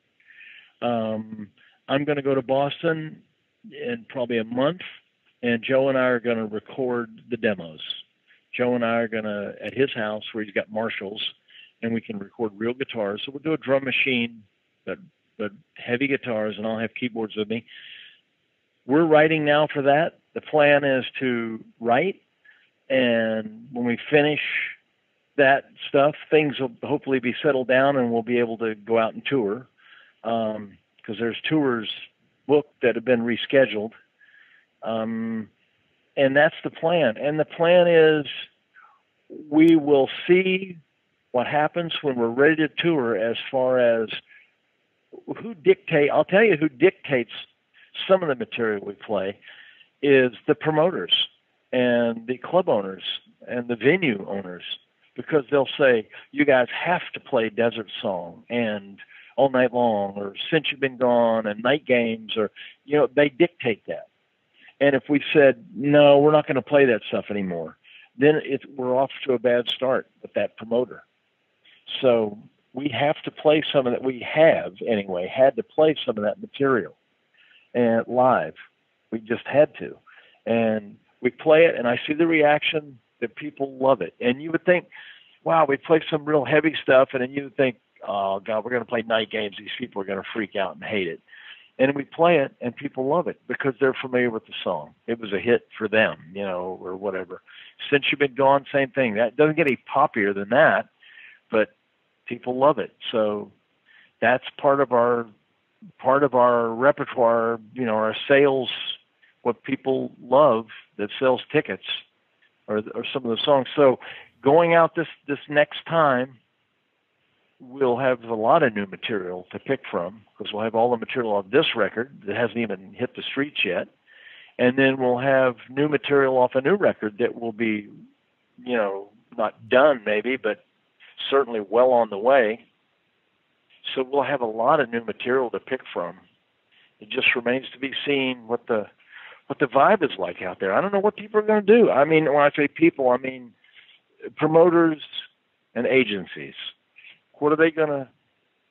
I'm going to go to Boston in probably a month, and Joe and I are going to record the demos. Joe and I are going to, at his house where he's got Marshalls, and we can record real guitars. So we'll do a drum machine, but heavy guitars, and I'll have keyboards with me. We're writing now for that. The plan is to write, and when we finish that stuff, things will hopefully be settled down, and we'll be able to go out and tour. Because there's tours booked that have been rescheduled. And that's the plan. And the plan is we will see what happens when we're ready to tour as far as I'll tell you who dictates some of the material we play is the promoters and the club owners and the venue owners, because they'll say, you guys have to play Desert Song and All Night Long or Since You've Been Gone and Night Games, or, they dictate that. And if we said, no, we're not going to play that stuff anymore, then we're off to a bad start with that promoter. So we have to play some of that. We have, anyway, had to play some of that material and live. We just had to. And we play it, and I see the reaction that people love it. And you would think, wow, we play some real heavy stuff, and then you would think, oh, God, we're going to play Night Games. These people are going to freak out and hate it. And we play it, and people love it because they're familiar with the song. It was a hit for them, or whatever. Since You've Been Gone, same thing. That doesn't get any poppier than that, but people love it. So that's part of our repertoire, our sales, what people love that sells tickets or some of the songs. So going out this next time, we'll have a lot of new material to pick from because we'll have all the material of this record that hasn't even hit the streets yet. And then we'll have new material off a new record that will be, not done maybe, but certainly well on the way. So we'll have a lot of new material to pick from. It just remains to be seen what the vibe is like out there. I don't know what people are going to do. I mean, when I say people, I mean promoters and agencies. What are they going to,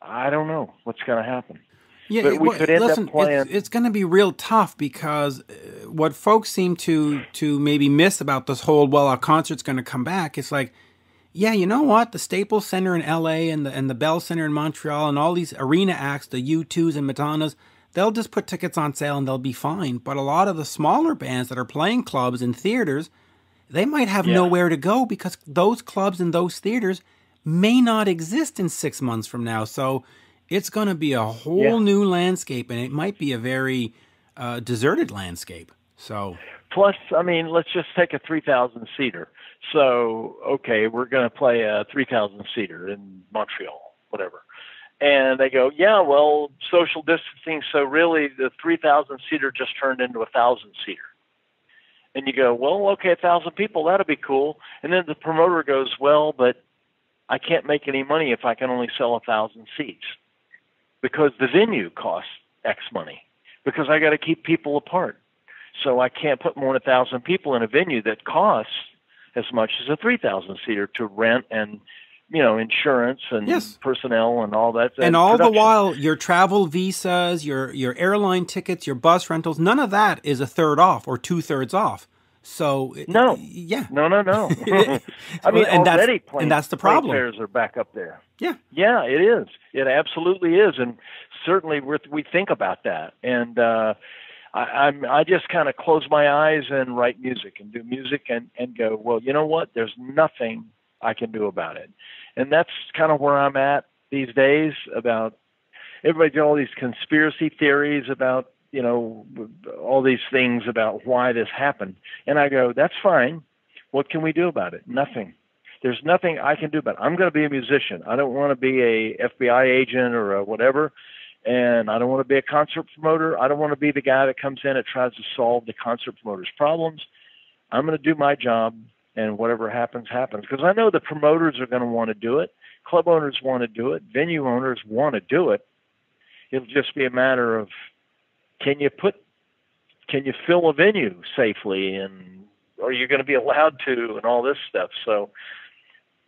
I don't know what's going to happen. Yeah, but we could end up playing. It's going to be real tough because what folks seem to maybe miss about this whole, our concert's going to come back, it's like, yeah, you know what? The Staples Center in L.A. and the Bell Center in Montreal and all these arena acts, the U2s and Madonnas, they'll just put tickets on sale and they'll be fine. But a lot of the smaller bands that are playing clubs and theaters, they might have nowhere to go because those clubs and those theaters may not exist in 6 months from now. So it's going to be a whole new landscape, and it might be a very deserted landscape. So plus, I mean, let's just take a 3,000-seater. So, okay, we're going to play a 3,000-seater in Montreal, whatever. And they go, yeah, well, social distancing, so really the 3,000-seater just turned into a 1,000-seater. And you go, well, okay, 1,000 people, that'll be cool. And then the promoter goes, well, but I can't make any money if I can only sell 1,000 seats because the venue costs X money because I got to keep people apart. So I can't put more than 1,000 people in a venue that costs as much as a 3,000-seater to rent and, insurance and personnel and all that. And all production. The while, your travel visas, your airline tickets, your bus rentals, none of that is a third off or 2/3 off. So no. I mean, and that's the problem. Fares are back up there. Yeah, it is. It absolutely is. And certainly we think about that. And I just kind of close my eyes and write music and do music and go, well, you know what? There's nothing I can do about it. And that's kind of where I'm at these days. About everybody doing all these conspiracy theories about, all these things about why this happened. And I go, that's fine. What can we do about it? Nothing. There's nothing I can do about it. I'm going to be a musician. I don't want to be a FBI agent or a whatever. And I don't want to be a concert promoter. I don't want to be the guy that comes in and tries to solve the concert promoter's problems. I'm going to do my job, and whatever happens, happens. Because I know the promoters are going to want to do it. Club owners want to do it. Venue owners want to do it. It'll just be a matter of, can you fill a venue safely, and are you going to be allowed to, and all this stuff. So,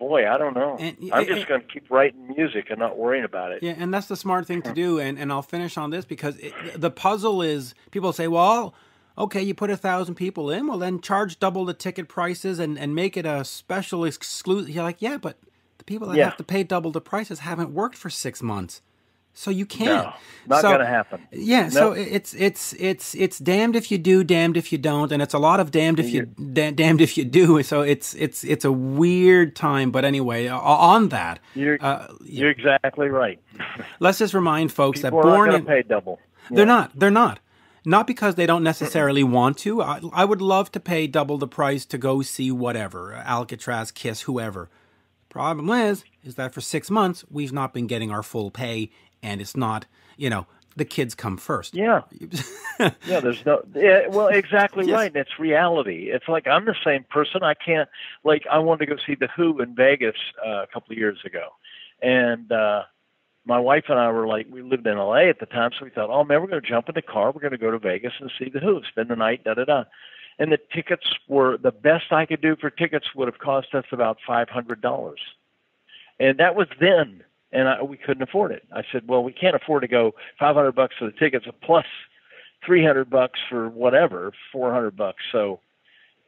boy, I don't know. I'm just going to keep writing music and not worrying about it. Yeah, and that's the smart thing to do. And I'll finish on this because the puzzle is, people say, well, okay, you put 1,000 people in, well, then charge double the ticket prices and make it a special exclusive. You're like, yeah, but the people that have to pay double the prices haven't worked for 6 months. So you can't. No, not going to happen. Yeah, nope. So it's damned if you do, damned if you don't, and it's a lot of damned if you damned if you do. So it's a weird time. But anyway, on that, you're exactly right. Let's just remind folks people that are not going to pay double. They're not. Not because they don't necessarily want to. I would love to pay double the price to go see whatever, Alcatrazz, Kiss, whoever. Problem is that for 6 months we've not been getting our full pay. And it's not, the kids come first. Yeah. Yeah, there's no, well, exactly Yes. right. That's reality. It's like I'm the same person. I can't, I wanted to go see The Who in Vegas a couple of years ago. And my wife and I were we lived in LA at the time, so we thought, oh, man, we're going to jump in the car. We're going to go to Vegas and see The Who, spend the night, da-da-da. And the tickets were, the best I could do for tickets would have cost us about $500. And that was then. And we couldn't afford it. I said, well, we can't afford to go $500 for the tickets plus $300 for whatever, $400. So,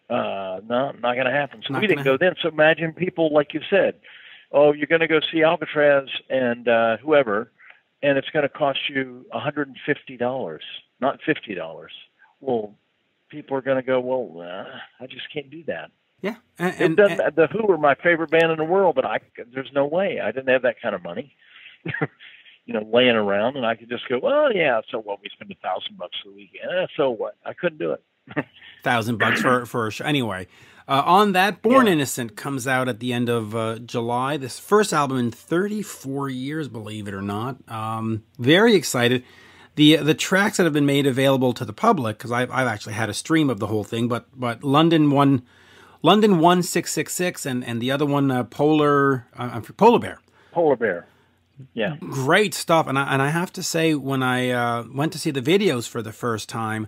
no, not going to happen. So we didn't go then. So imagine people, like you said, oh, you're going to go see Alcatrazz and whoever, and it's going to cost you $150, not $50. Well, people are going to go, well, I just can't do that. Yeah, The Who are my favorite band in the world, but there's no way. I didn't have that kind of money, laying around, and I could just go, well, yeah, so what? We spend $1,000 a week. So what? I couldn't do it. $1,000 for a show. Anyway, on that, Born Innocent comes out at the end of July. This first album in 34 years, believe it or not. Very excited. The tracks that have been made available to the public, because I've actually had a stream of the whole thing, but London 1666 and the other one Polar Bear. Polar Bear. Yeah. Great stuff. And I have to say, when I went to see the videos for the first time,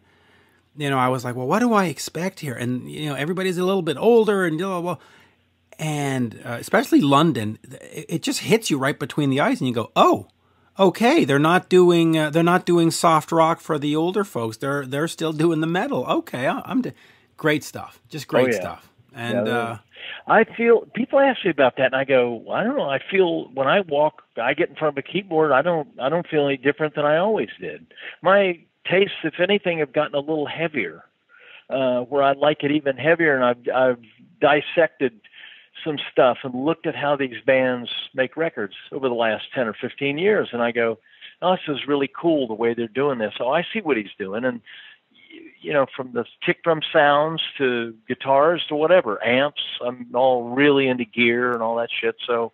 I was like, well, what do I expect here? And everybody's a little bit older and especially London, it just hits you right between the eyes and you go, oh, okay, they're not doing soft rock for the older folks. They're still doing the metal. Okay, great stuff. Just great stuff. And I feel people ask me about that, and I go, I don't know. I feel when I get in front of a keyboard, I don't feel any different than I always did. My tastes, if anything, have gotten a little heavier, where I like it even heavier, and I've dissected some stuff and looked at how these bands make records over the last 10 or 15 years, and I go, oh, this is really cool the way they're doing this. So I see what he's doing, and from the kick drum sounds to guitars to whatever, amps, I'm all really into gear and all that shit. So,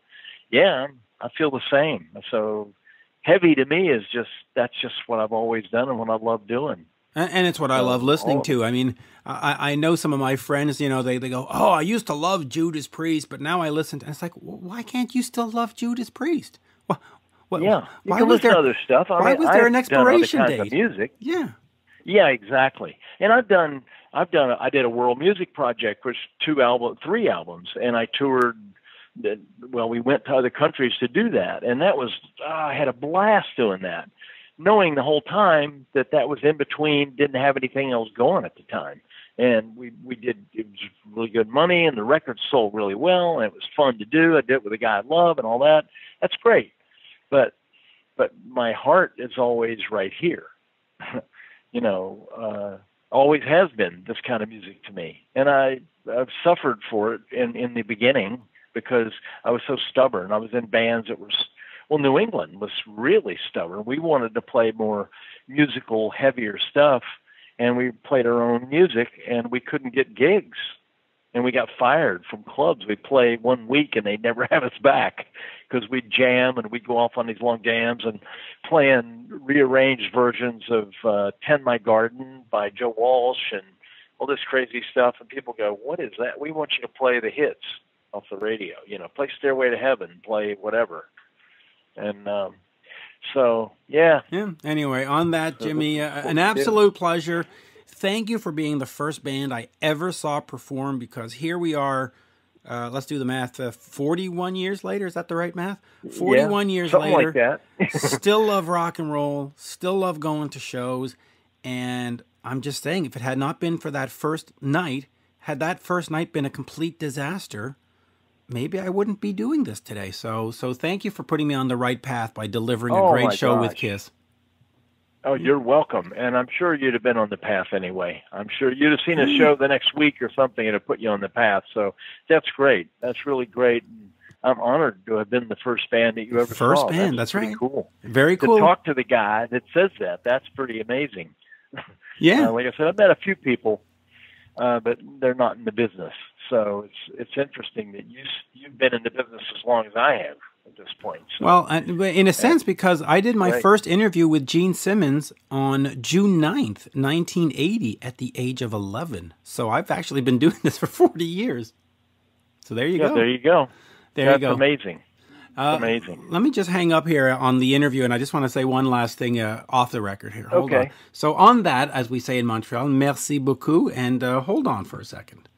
yeah, I feel the same. So heavy to me that's just what I've always done and what I love doing. And it's what I love listening to. I mean, I know some of my friends, they go, oh, I used to love Judas Priest, but now I listen to, and it's like, well, why can't you still love Judas Priest? You can listen to other stuff. Why was there an expiration date? Of music. Yeah. Yeah, exactly. And I did a world music project, which 3 albums, and I toured. We went to other countries to do that, and that was I had a blast doing that, knowing the whole time that was in between, didn't have anything else going at the time, and we did. It was really good money, and the record sold really well, and it was fun to do. I did it with a guy I love and all that. That's great, but but my heart is always right here. Always has been this kind of music to me. And I've suffered for it in the beginning because I was so stubborn. I was in bands that were, New England was really stubborn. We wanted to play more musical, heavier stuff, and we played our own music, and we couldn't get gigs. And we got fired from clubs. We'd play 1 week, and they'd never have us back because we'd jam, and we'd go off on these long jams and playing rearranged versions of Tend My Garden by Joe Walsh and all this crazy stuff. And people go, what is that? We want you to play the hits off the radio. Play Stairway to Heaven, play whatever. And yeah. Anyway, on that, Jimmy, an absolute pleasure. Thank you for being the first band I ever saw perform, because here we are, let's do the math, 41 years later. Is that the right math? 41 years later. Like that. Still love rock and roll, still love going to shows. And I'm just saying, if it had not been for that first night, had that first night been a complete disaster, maybe I wouldn't be doing this today. So thank you for putting me on the right path by delivering a great show with Kiss. Oh, you're welcome. And I'm sure you'd have been on the path anyway. I'm sure you'd have seen a show the next week or something and have put you on the path. So that's great. That's really great. I'm honored to have been the first band that you ever saw. First band, that's right. Cool. Very cool. To talk to the guy that says that, that's pretty amazing. Yeah. Like I said, I've met a few people, but they're not in the business. So it's interesting that you've been in the business as long as I have at this point. So, well, in a sense, because I did my first interview with Gene Simmons on June 9th, 1980, at the age of 11. So I've actually been doing this for 40 years. So there you go. There you go. That's amazing. Amazing. Let me just hang up here on the interview, and I just want to say one last thing off the record here. Hold on. So on that, as we say in Montreal, merci beaucoup, and hold on for a second.